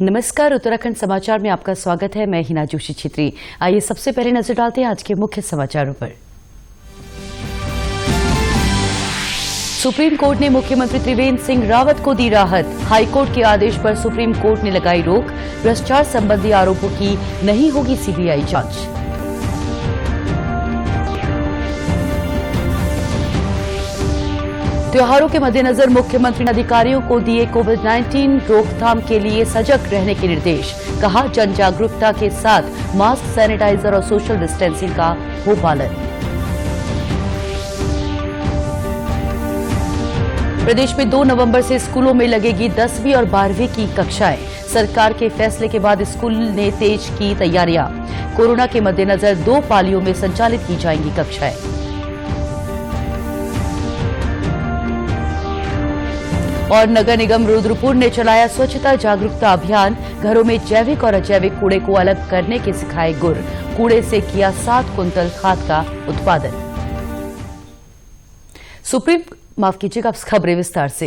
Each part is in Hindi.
नमस्कार, उत्तराखंड समाचार में आपका स्वागत है। मैं हिना जोशी छित्री। आइए सबसे पहले नजर डालते हैं आज के मुख्य समाचारों पर। सुप्रीम कोर्ट ने मुख्यमंत्री त्रिवेंद्र सिंह रावत को दी राहत। हाईकोर्ट के आदेश पर सुप्रीम कोर्ट ने लगाई रोक। भ्रष्टाचार संबंधी आरोपों की नहीं होगी सीबीआई जांच। त्योहारों के मद्देनजर मुख्यमंत्री ने अधिकारियों को दिए कोविड-19 रोकथाम के लिए सजग रहने के निर्देश। कहा, जन जागरूकता के साथ मास्क, सैनिटाइजर और सोशल डिस्टेंसिंग का हो पालन। प्रदेश में 2 नवंबर से स्कूलों में लगेगी 10वीं और 12वीं की कक्षाएं। सरकार के फैसले के बाद स्कूल ने तेज की तैयारियां। कोरोना के मद्देनजर 2 पालियों में संचालित की जाएंगी कक्षाएं। और नगर निगम रुद्रपुर ने चलाया स्वच्छता जागरूकता अभियान। घरों में जैविक और अजैविक कूड़े को अलग करने के सिखाए गुर। कूड़े से किया 7 कुंतल खाद का उत्पादन। अब खबरें विस्तार से।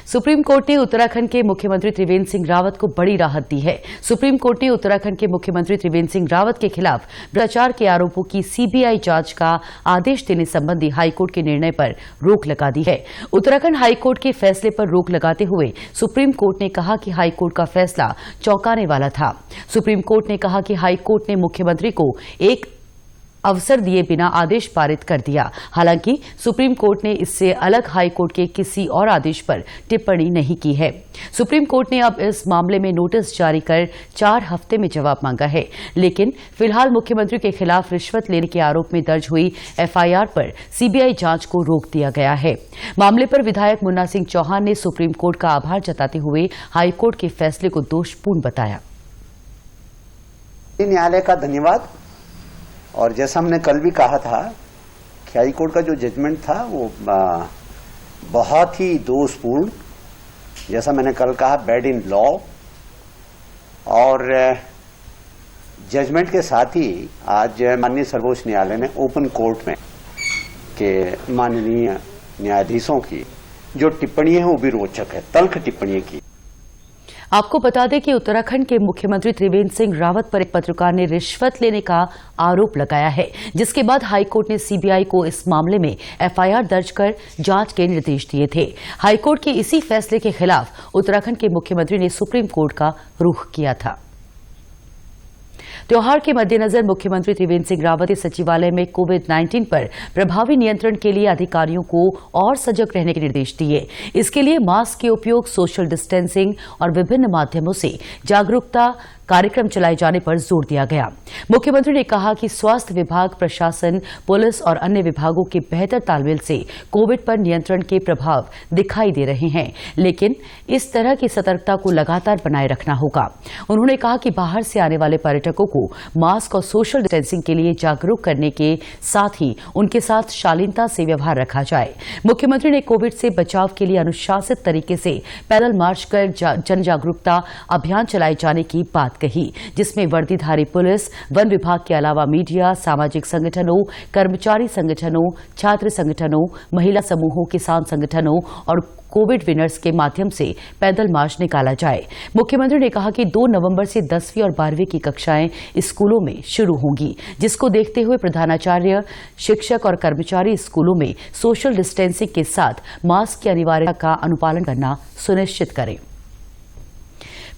सुप्रीम कोर्ट ने उत्तराखंड के मुख्यमंत्री त्रिवेंद्र सिंह रावत को बड़ी राहत दी है। सुप्रीम कोर्ट ने उत्तराखंड के मुख्यमंत्री त्रिवेंद्र सिंह रावत के खिलाफ भ्रष्टाचार के आरोपों की सीबीआई जांच का आदेश देने संबंधी हाईकोर्ट के निर्णय पर रोक लगा दी है। उत्तराखंड हाईकोर्ट के फैसले पर रोक लगाते हुए सुप्रीम कोर्ट ने कहा कि हाईकोर्ट का फैसला चौंकाने वाला था। सुप्रीम कोर्ट ने कहा कि हाईकोर्ट ने मुख्यमंत्री को एक अवसर दिए बिना आदेश पारित कर दिया। हालांकि सुप्रीम कोर्ट ने इससे अलग हाईकोर्ट के किसी और आदेश पर टिप्पणी नहीं की है। सुप्रीम कोर्ट ने अब इस मामले में नोटिस जारी कर 4 हफ्ते में जवाब मांगा है, लेकिन फिलहाल मुख्यमंत्री के खिलाफ रिश्वत लेने के आरोप में दर्ज हुई एफआईआर पर सीबीआई जांच को रोक दिया गया है। मामले पर विधायक मुन्ना सिंह चौहान ने सुप्रीम कोर्ट का आभार जताते हुए हाईकोर्ट के फैसले को दोषपूर्ण बताया। न्यायालय का धन्यवाद। और जैसा हमने कल भी कहा था कि हाई कोर्ट का जो जजमेंट था वो बहुत ही दोषपूर्ण, जैसा मैंने कल कहा, बैड इन लॉ। और जजमेंट के साथ ही आज माननीय सर्वोच्च न्यायालय ने ओपन कोर्ट में के माननीय न्यायाधीशों की जो टिप्पणी है वो भी रोचक है, तल्ख टिप्पणी की। आपको बता दें कि उत्तराखंड के मुख्यमंत्री त्रिवेंद्र सिंह रावत पर एक पत्रकार ने रिश्वत लेने का आरोप लगाया है, जिसके बाद हाईकोर्ट ने सीबीआई को इस मामले में एफआईआर दर्ज कर जांच के निर्देश दिए थे। हाईकोर्ट के इसी फैसले के खिलाफ उत्तराखंड के मुख्यमंत्री ने सुप्रीम कोर्ट का रुख किया था। त्योहार के मद्देनजर मुख्यमंत्री त्रिवेंद्र सिंह रावत ने सचिवालय में कोविड-19 पर प्रभावी नियंत्रण के लिए अधिकारियों को और सजग रहने के निर्देश दिए। इसके लिए मास्क के उपयोग, सोशल डिस्टेंसिंग और विभिन्न माध्यमों से जागरूकता कार्यक्रम चलाए जाने पर जोर दिया गया। मुख्यमंत्री ने कहा कि स्वास्थ्य विभाग, प्रशासन, पुलिस और अन्य विभागों के बेहतर तालमेल से कोविड पर नियंत्रण के प्रभाव दिखाई दे रहे हैं, लेकिन इस तरह की सतर्कता को लगातार बनाए रखना होगा। उन्होंने कहा कि बाहर से आने वाले पर्यटकों को मास्क और सोशल डिस्टेंसिंग के लिए जागरूक करने के साथ ही उनके साथ शालीनता से व्यवहार रखा जाए। मुख्यमंत्री ने कोविड से बचाव के लिए अनुशासित तरीके से पैदल मार्च कर जन जागरूकता अभियान चलाए जाने की बात कही, जिसमें वर्दीधारी पुलिस, वन विभाग के अलावा मीडिया, सामाजिक संगठनों, कर्मचारी संगठनों, छात्र संगठनों, महिला समूहों, किसान संगठनों और कोविड विनर्स के माध्यम से पैदल मार्च निकाला जाए। मुख्यमंत्री ने कहा कि 2 नवंबर से 10वीं और 12वीं की कक्षाएं स्कूलों में शुरू होंगी, जिसको देखते हुए प्रधानाचार्य, शिक्षक और कर्मचारी स्कूलों में सोशल डिस्टेंसिंग के साथ मास्क की अनिवार्यता का अनुपालन करना सुनिश्चित करें।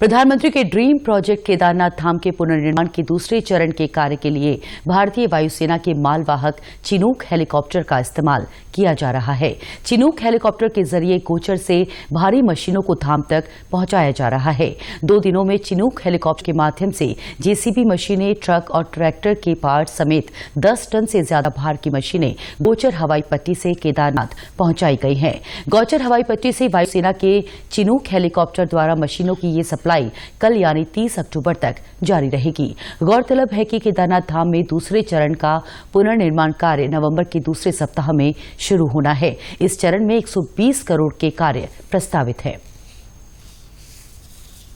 प्रधानमंत्री के ड्रीम प्रोजेक्ट केदारनाथ धाम के पुनर्निर्माण के दूसरे चरण के कार्य के लिए भारतीय वायुसेना के मालवाहक चिनूक हेलीकॉप्टर का इस्तेमाल किया जा रहा है। चिनूक हेलीकॉप्टर के जरिए गोचर से भारी मशीनों को धाम तक पहुंचाया जा रहा है। 2 दिनों में चिनूक हेलीकॉप्टर के माध्यम से जेसीबी मशीनें, ट्रक और ट्रैक्टर के पार्ट समेत 10 टन से ज्यादा भार की मशीनें गोचर हवाई पट्टी से केदारनाथ पहुंचाई गई हैं। गोचर हवाई पट्टी से वायुसेना के चिनूक हेलीकॉप्टर द्वारा मशीनों की ये सप्लाई कल यानी 30 अक्टूबर तक जारी रहेगी। गौरतलब है कि केदारनाथ धाम में दूसरे चरण का पुनर्निर्माण कार्य नवंबर के दूसरे सप्ताह में शुरू होना है। इस चरण में 120 करोड़ के कार्य प्रस्तावित है।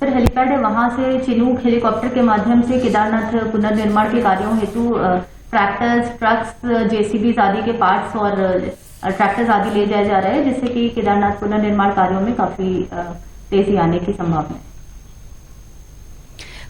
हेलीपैड है, वहां से चिनूक हेलीकॉप्टर के माध्यम से केदारनाथ पुनर्निर्माण के कार्यों हेतु ट्रैक्टर्स, ट्रक्स, जेसीबीज आदि के पार्ट्स और ट्रैक्टर्स आदि ले जाए जा रहे हैं, जिससे कि केदारनाथ पुनर्निर्माण कार्यों में काफी तेजी आने की संभावना है।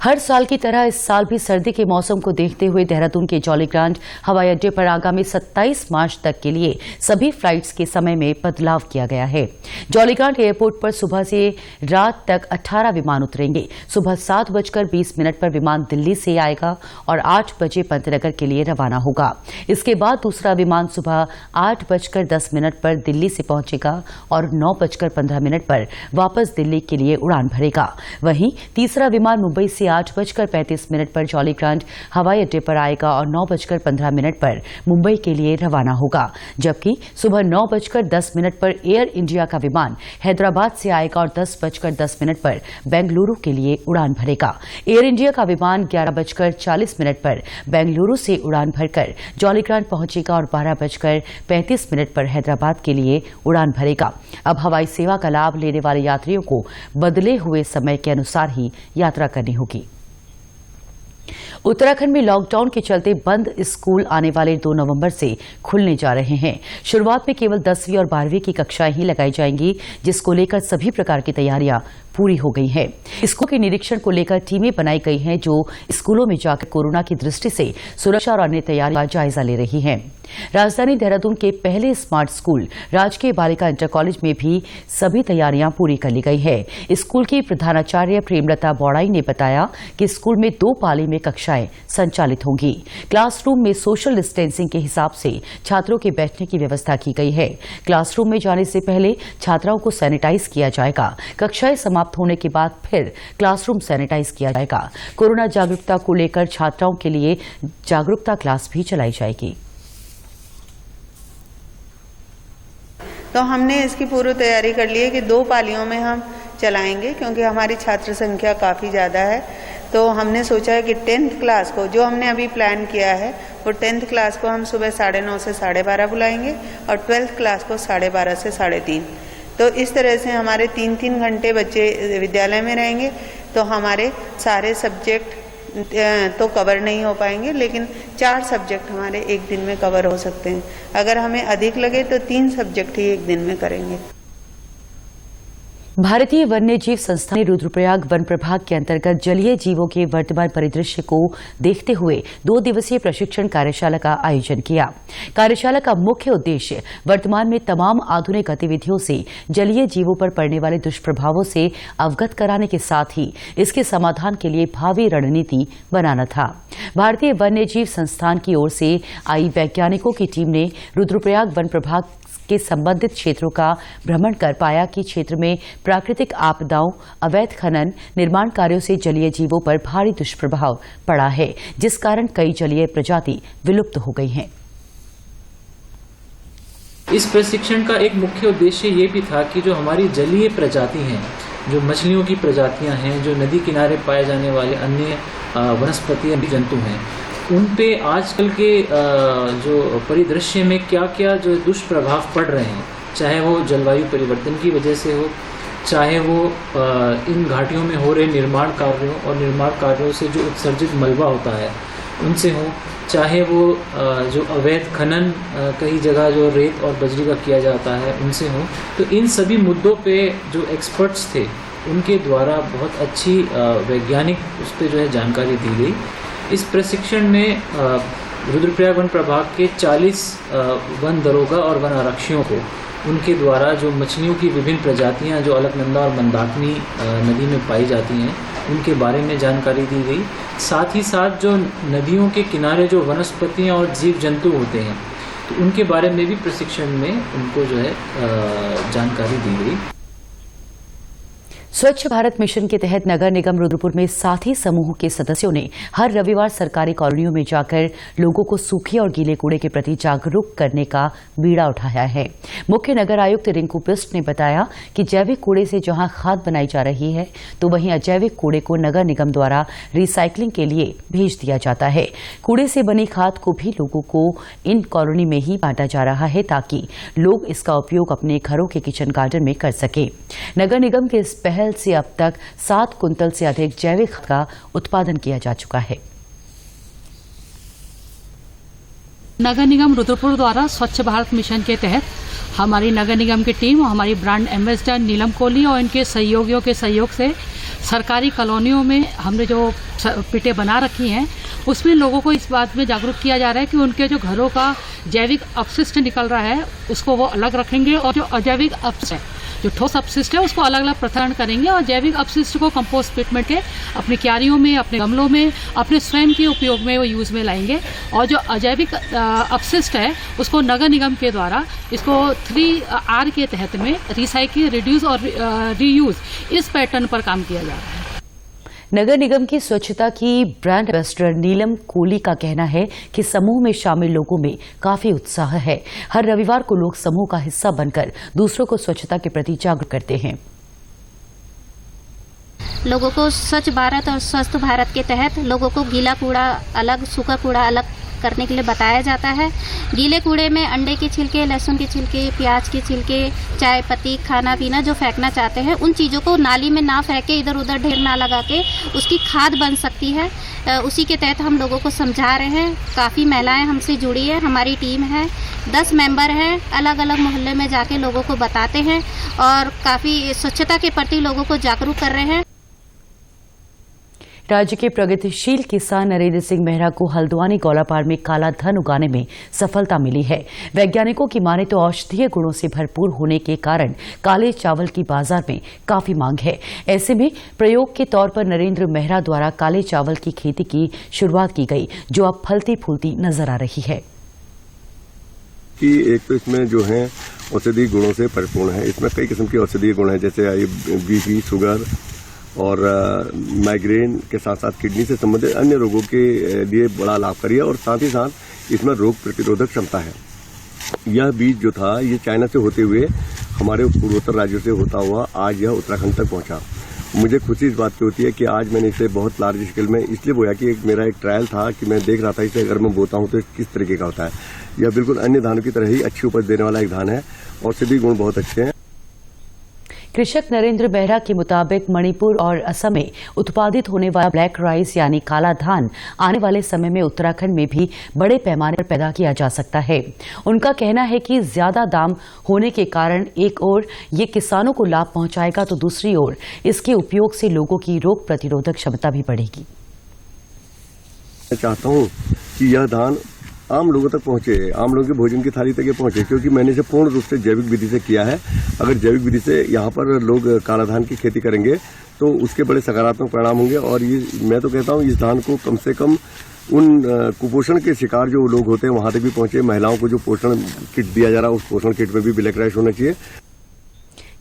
हर साल की तरह इस साल भी सर्दी के मौसम को देखते हुए देहरादून के जॉली ग्रांट हवाई अड्डे पर आगामी 27 मार्च तक के लिए सभी फ्लाइट्स के समय में बदलाव किया गया है। जॉली ग्रांट एयरपोर्ट पर सुबह से रात तक 18 विमान उतरेंगे। सुबह 7:20 पर विमान दिल्ली से आएगा और 8 बजे पंतनगर के लिए रवाना होगा। इसके बाद दूसरा विमान सुबह 8:10 पर दिल्ली से पहुंचेगा और 9:15 पर वापस दिल्ली के लिए उड़ान भरेगा। वहीं तीसरा विमान मुंबई से 8:35 पर जॉली ग्रांट हवाई अड्डे पर आएगा और 9:15 पर मुंबई के लिए रवाना होगा, जबकि सुबह 9:10 पर एयर इंडिया का विमान हैदराबाद से आएगा और 10:10 पर बेंगलुरु के लिए उड़ान भरेगा। एयर इंडिया का विमान 11:40 पर बेंगलुरु से उड़ान भरकर जॉली ग्रांट पहुंचेगा और 12:35 पर हैदराबाद के लिए उड़ान भरेगा। अब हवाई सेवा का लाभ लेने वाले यात्रियों को बदले हुए समय के अनुसार ही यात्रा करनी होगी। उत्तराखंड में लॉकडाउन के चलते बंद स्कूल आने वाले 2 नवंबर से खुलने जा रहे हैं। शुरुआत में केवल 10वीं और 12वीं की कक्षाएं ही लगाई जाएंगी, जिसको लेकर सभी प्रकार की तैयारियां पूरी हो गई हैं। स्कूल के निरीक्षण को लेकर टीमें बनाई गई हैं, जो स्कूलों में जाकर कोरोना की दृष्टि से सुरक्षा और अन्य तैयारियों का जायजा ले रही हैं। राजधानी देहरादून के पहले स्मार्ट स्कूल राजकीय बालिका इंटर कॉलेज में भी सभी तैयारियां पूरी कर ली गई है। स्कूल की प्रधानाचार्य प्रेमलता बौड़ाई ने बताया कि स्कूल में 2 पाली में कक्षाएं संचालित होंगी। क्लासरूम में सोशल डिस्टेंसिंग के हिसाब से छात्रों के बैठने की व्यवस्था की गई है। क्लासरूम में जाने से पहले छात्राओं को सैनिटाइज किया जाएगा। कक्षाएं समाप्त होने के बाद फिर क्लासरूम सैनिटाइज किया जाएगा। कोरोना जागरूकता को लेकर छात्राओं के लिए जागरूकता क्लास भी चलाई जाएगी। तो हमने इसकी पूर्व तैयारी कर ली है कि 2 पालियों में हम चलाएंगे, क्योंकि हमारी छात्र संख्या काफ़ी ज़्यादा है। तो हमने सोचा है कि 10th क्लास को, जो हमने अभी प्लान किया है, वो 10th क्लास को हम सुबह 9:30 से 12:30 बुलाएंगे और 12th क्लास को 12:30 से 3:30। तो इस तरह से हमारे 3-3 घंटे बच्चे विद्यालय में रहेंगे। तो हमारे सारे सब्जेक्ट तो कवर नहीं हो पाएंगे, लेकिन 4 सब्जेक्ट हमारे एक दिन में कवर हो सकते हैं। अगर हमें अधिक लगे तो 3 सब्जेक्ट ही एक दिन में करेंगे। भारतीय वन्य जीव संस्थान ने रुद्रप्रयाग वन प्रभाग के अंतर्गत जलीय जीवों के वर्तमान परिदृश्य को देखते हुए 2 दिवसीय प्रशिक्षण कार्यशाला का आयोजन किया। कार्यशाला का मुख्य उद्देश्य वर्तमान में तमाम आधुनिक गतिविधियों से जलीय जीवों पर पड़ने वाले दुष्प्रभावों से अवगत कराने के साथ ही इसके समाधान के लिए भावी रणनीति बनाना था। भारतीय वन्य जीव संस्थान की ओर से आई वैज्ञानिकों की टीम ने रुद्रप्रयाग वन प्रभाग के संबंधित क्षेत्रों का भ्रमण कर पाया कि क्षेत्र में प्राकृतिक आपदाओं, अवैध खनन, निर्माण कार्यों से जलीय जीवों पर भारी दुष्प्रभाव पड़ा है, जिस कारण कई जलीय प्रजाति विलुप्त हो गई हैं। इस प्रशिक्षण का एक मुख्य उद्देश्य ये भी था कि जो हमारी जलीय प्रजाति हैं, जो मछलियों की प्रजातियां हैं, जो नदी किनारे पाए जाने वाले अन्य वनस्पति जंतु हैं, उन पे आजकल के जो परिदृश्य में क्या क्या जो दुष्प्रभाव पड़ रहे हैं, चाहे वो जलवायु परिवर्तन की वजह से हो, चाहे वो इन घाटियों में हो रहे निर्माण कार्यों और निर्माण कार्यों से जो उत्सर्जित मलबा होता है उनसे हो, चाहे वो जो अवैध खनन कई जगह जो रेत और बजरी का किया जाता है उनसे हो। तो इन सभी मुद्दों पे जो एक्सपर्ट्स थे उनके द्वारा बहुत अच्छी वैज्ञानिक उस पर जो है जानकारी दी गई। इस प्रशिक्षण में रुद्रप्रयाग वन प्रभाग के 40 वन दरोगा और वन आरक्षियों को उनके द्वारा जो मछलियों की विभिन्न प्रजातियां जो अलकनंदा और मंदाकिनी नदी में पाई जाती हैं उनके बारे में जानकारी दी गई। साथ ही साथ जो नदियों के किनारे जो वनस्पतियां और जीव जंतु होते हैं तो उनके बारे में भी प्रशिक्षण में उनको जो है जानकारी दी गई। स्वच्छ भारत मिशन के तहत नगर निगम रुद्रपुर में साथी समूह के सदस्यों ने हर रविवार सरकारी कॉलोनियों में जाकर लोगों को सूखे और गीले कूड़े के प्रति जागरूक करने का बीड़ा उठाया है। मुख्य नगर आयुक्त रिंकू बिष्ट ने बताया कि जैविक कूड़े से जहां खाद बनाई जा रही है तो वहीं अजैविक कूड़े को नगर निगम द्वारा रिसाइकलिंग के लिए भेज दिया जाता है। कूड़े से बनी खाद को भी लोगों को इन कॉलोनी में ही बांटा जा रहा है ताकि लोग इसका उपयोग अपने घरों के किचन गार्डन में कर सके। नगर निगम के इस पहल से अब तक 7 कुंतल से अधिक जैविक खाद का उत्पादन किया जा चुका है। नगर निगम रुद्रपुर द्वारा स्वच्छ भारत मिशन के तहत हमारी नगर निगम की टीम और हमारी ब्रांड एम्बेसडर नीलम कोहली और इनके सहयोगियों के सहयोग से सरकारी कॉलोनियों में हमने जो पिटें बना रखी हैं उसमें लोगों को इस बात में जागरूक किया जा रहा है कि उनके जो घरों का जैविक अपशिष्ट निकल रहा है उसको वो अलग रखेंगे और जो अजैविक अपशिष्ट है, जो ठोस अपशिष्ट है, उसको अलग अलग पृथक्करण करेंगे और जैविक अपशिष्ट को कंपोस्ट पिट में के अपनी क्यारियों में, अपने गमलों में, अपने स्वयं के उपयोग में वो यूज में लाएंगे। और जो अजैविक अपशिष्ट है उसको नगर निगम के द्वारा इसको 3R के तहत में रिसाइकिल, रिड्यूस और रीयूज, इस पैटर्न पर काम किया जा रहा है। नगर निगम की स्वच्छता की ब्रांड एम्बेसडर नीलम कोहली का कहना है कि समूह में शामिल लोगों में काफी उत्साह है। हर रविवार को लोग समूह का हिस्सा बनकर दूसरों को स्वच्छता के प्रति जागरूक करते हैं। लोगों को स्वच्छ भारत और स्वस्थ भारत के तहत लोगों को गीला कूड़ा अलग, सूखा कूड़ा अलग करने के लिए बताया जाता है। गीले कूड़े में अंडे के छिलके, लहसुन के छिलके, प्याज के छिलके, चाय पत्ती, खाना पीना जो फेंकना चाहते हैं उन चीज़ों को नाली में ना फेंके, इधर उधर ढेर ना लगा के उसकी खाद बन सकती है। उसी के तहत हम लोगों को समझा रहे हैं। काफ़ी महिलाएं हमसे जुड़ी है, हमारी टीम है, 10 मेंबर हैं, अलग अलग मोहल्ले में जाके लोगों को बताते हैं और काफ़ी स्वच्छता के प्रति लोगों को जागरूक कर रहे हैं। राज्य के प्रगतिशील किसान नरेंद्र सिंह मेहरा को हल्द्वानी गौलापार में काला धन उगाने में सफलता मिली है। वैज्ञानिकों की माने तो औषधीय गुणों से भरपूर होने के कारण काले चावल की बाजार में काफी मांग है। ऐसे में प्रयोग के तौर पर नरेंद्र मेहरा द्वारा काले चावल की खेती की शुरुआत की गई, जो अब फलती फूलती नजर आ रही है। कि एक तो इसमें जो है औषधीय गुणों से परिपूर्ण है। इसमें कई किस्म के औषधीय गुण हैं, जैसे बीपी, शुगर और माइग्रेन के साथ साथ किडनी से संबंधित अन्य रोगों के लिए बड़ा लाभकारी है और साथ ही साथ इसमें रोग प्रतिरोधक क्षमता है। यह बीज जो था ये चाइना से होते हुए हमारे पूर्वोत्तर राज्यों से होता हुआ आज यह उत्तराखंड तक पहुंचा। मुझे खुशी इस बात की होती है कि आज मैंने इसे बहुत लार्ज स्केल में इसलिए बोया कि मेरा एक ट्रायल था कि मैं देख रहा था इसे अगर मैं बोता हूं तो किस तरीके का होता है। यह बिल्कुल अन्य धानों की तरह ही अच्छी उपज देने वाला एक धान है और सभी गुण बहुत अच्छे हैं। कृषक नरेंद्र मेहरा के मुताबिक मणिपुर और असम में उत्पादित होने वाला ब्लैक राइस यानी काला धान आने वाले समय में उत्तराखंड में भी बड़े पैमाने पर पैदा किया जा सकता है। उनका कहना है कि ज्यादा दाम होने के कारण एक ओर ये किसानों को लाभ पहुंचाएगा तो दूसरी ओर इसके उपयोग से लोगों की रोग प्रतिरोधक क्षमता भी बढ़ेगी। मैं चाहता हूं कि यह धान आम लोगों तक पहुंचे, आम लोगों के भोजन की थाली तक ये पहुंचे, क्योंकि मैंने इसे पूर्ण रूप से जैविक विधि से किया है। अगर जैविक विधि से यहाँ पर लोग काला धान की खेती करेंगे तो उसके बड़े सकारात्मक परिणाम होंगे। और ये मैं तो कहता हूँ इस धान को कम से कम उन कुपोषण के शिकार जो लोग होते हैं वहां तक भी पहुंचे। महिलाओं को जो पोषण किट दिया जा रहा है उस पोषण किट में भी ब्लैक राइस होना चाहिए।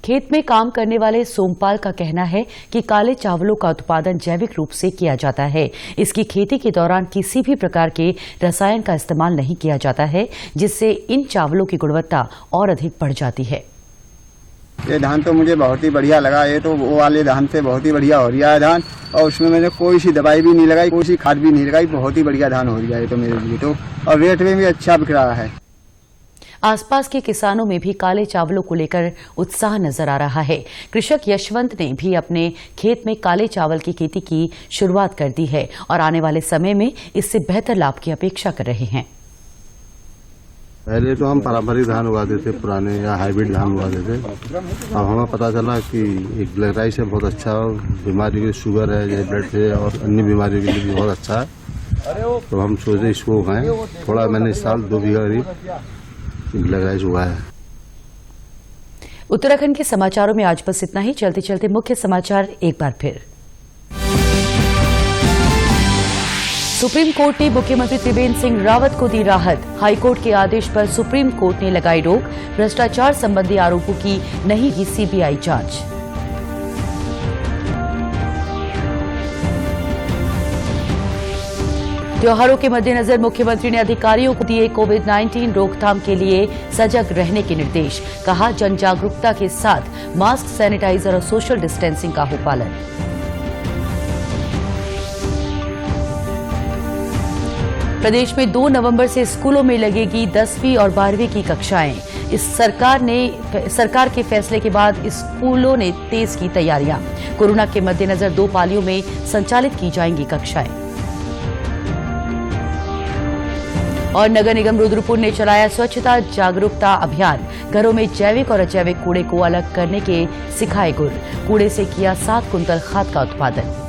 खेत में काम करने वाले सोमपाल का कहना है कि काले चावलों का उत्पादन जैविक रूप से किया जाता है। इसकी खेती के दौरान किसी भी प्रकार के रसायन का इस्तेमाल नहीं किया जाता है, जिससे इन चावलों की गुणवत्ता और अधिक बढ़ जाती है। ये धान तो मुझे बहुत ही बढ़िया लगा। ये तो वो वाले धान से बहुत ही बढ़िया हो रहा है धान, और उसमें मैंने कोई सी दवाई भी नहीं लगाई, कोई सी खाद भी नहीं लगाई। बहुत ही बढ़िया धान हो रहा है तो मेरे लिए तो, और रेट में भी अच्छा बिक रहा है। आसपास के किसानों में भी काले चावलों को लेकर उत्साह नजर आ रहा है। कृषक यशवंत ने भी अपने खेत में काले चावल की खेती की शुरुआत कर दी है और आने वाले समय में इससे बेहतर लाभ की अपेक्षा कर रहे हैं। पहले तो हम पारंपरिक धान उगाते थे, पुराने या हाइब्रिड धान उगाते थे। अब हमें पता चला कि एक ब्लैक राइस है बहुत अच्छा, बीमारी के शुगर है, ब्लड है और अन्य बीमारियों के लिए भी बहुत अच्छा है। तो हम सोचे इसको उगाएं। थोड़ा मैंने इस साल 2 बीघा करीब ब्लैक राइस उगाया है। उत्तराखंड के समाचारों में आज बस इतना ही। चलते चलते मुख्य समाचार एक बार फिर। सुप्रीम कोर्ट ने मुख्यमंत्री त्रिवेंद्र सिंह रावत को दी राहत। हाईकोर्ट के आदेश पर सुप्रीम कोर्ट ने लगाई रोक। भ्रष्टाचार संबंधी आरोपों की नहीं की सीबीआई जांच। त्योहारों के मद्देनजर मुख्यमंत्री ने अधिकारियों को दिए कोविड-19 रोकथाम के लिए सजग रहने के निर्देश। कहा, जन जागरूकता के साथ मास्क, सैनिटाइजर और सोशल डिस्टेंसिंग का हो पालन। प्रदेश में 2 नवंबर से स्कूलों में लगेगी 10वीं और 12वीं की कक्षाएं। इस सरकार के फैसले के बाद स्कूलों ने तेज की तैयारियां। कोरोना के मद्देनजर 2 पालियों में संचालित की जाएंगी कक्षाएं। और नगर निगम रुद्रपुर ने चलाया स्वच्छता जागरूकता अभियान। घरों में जैविक और अजैविक कूड़े को अलग करने के सिखाए गुर। कूड़े से किया 7 कुंतल खाद का उत्पादन।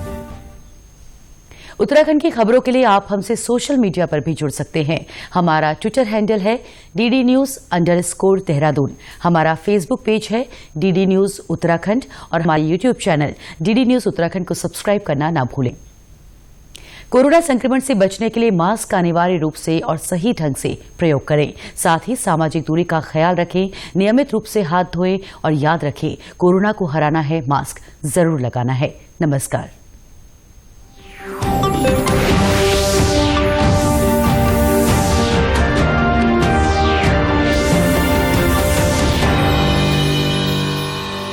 उत्तराखंड की खबरों के लिए आप हमसे सोशल मीडिया पर भी जुड़ सकते हैं। हमारा ट्विटर हैंडल है DD News_देहरादून। हमारा फेसबुक पेज है DD News उत्तराखंड और हमारा YouTube channel DD News Uttarakhand को सब्सक्राइब करना ना भूलें। कोरोना संक्रमण से बचने के लिए मास्क अनिवार्य रूप से और सही ढंग से प्रयोग करें। साथ ही सामाजिक दूरी का ख्याल रखें, नियमित रूप से हाथ धोएं और याद रखें, कोरोना को हराना है, मास्क जरूर लगाना है। नमस्कार।